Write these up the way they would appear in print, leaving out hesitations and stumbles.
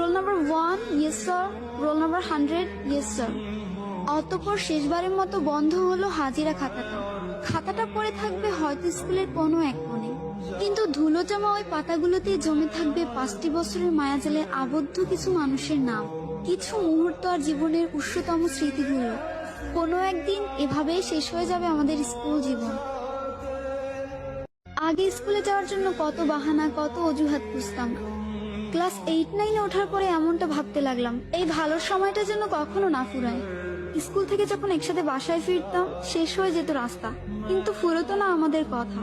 Roll number 1, yes sir. Roll number 100, yes sir. অতঃপর শেষবারের মতো বন্ধ হলো হাজিরা খাতাটা। খাতাটা পড়ে থাকবে হয়তো স্কুলের কোনো এক কোণে, কিন্তু ধুলো জমা ওই পাতাগুলোতে জমে থাকবে 5টি বছরের মায়াজালে আবদ্ধ কিছু মানুষের নাম, কিছু মুহূর্ত আর জীবনের উষ্ণতম স্মৃতিগুলো। কোনো একদিন এভাবেই শেষ হয়ে যাবে আমাদের স্কুল জীবন। আগে স্কুলে যাওয়ার জন্য কত বাহানা, কত অজুহাত খুঁজতাম। ক্লাস 8-9-এ ওঠার পরে এমনটা ভাবতে লাগলাম, এই ভালো সময়টা যেন কখনো না ফুরায়। স্কুল থেকে যখন একসাথে বাসায় ফিরতাম, শেষ হয়ে যেত রাস্তা, কিন্তু ফুরতো না আমাদের কথা।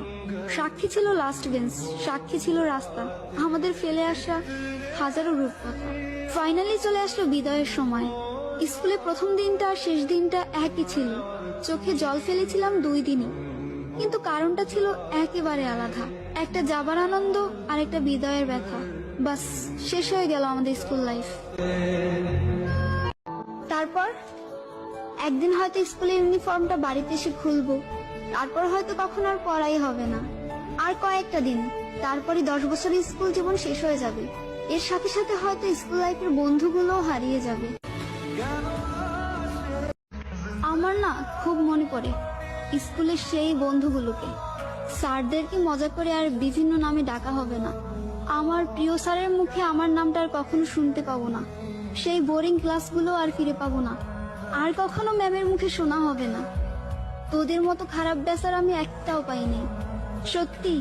সাক্ষী ছিল লাস্ট বেঞ্চ, সাক্ষী ছিল রাস্তা, আমাদের ফেলে আসা হাজারো রূপকথা। ফাইনালি চলে আসলো বিদায়ের সময়। স্কুলে প্রথম দিনটা আর শেষ দিনটা একই ছিল। চোখে জল ফেলেছিলাম 2 দিনই, কিন্তু কারণটা ছিল একেবারে আলাদা। একটা যাবার আনন্দ আর একটা বিদায়ের ব্যথা। বাস, শেষ হয়ে গেল আমাদের স্কুল লাইফ। তারপর একদিন হয়তো স্কুলের ইউনিফর্মটা বাড়িতে এসে খুলবো, তারপর হয়তো কখনো আর পড়াই হবে না। আর কয়েকটা দিন, তারপরে 10 বছরের স্কুল জীবন শেষ হয়ে যাবে। এর সাথে সাথে হয়তো স্কুল লাইফের বন্ধুগুলোও হারিয়ে যাবে। আমার না খুব মনে পড়ে স্কুলের সেই বন্ধুগুলোকে। স্যারদেরকে মজা করে আর বিভিন্ন নামে ডাকা হবে না। আমার প্রিয় স্যারের মুখে আমার নামটা আর কখনো শুনতে পাবো না। সেই বোরিং ক্লাসগুলো আর ফিরে পাবো না। আর কখনো ম্যামের মুখে শোনা হবে না, তোদের মতো খারাপ বেচার আমি একটাও পাইনি। সত্যি।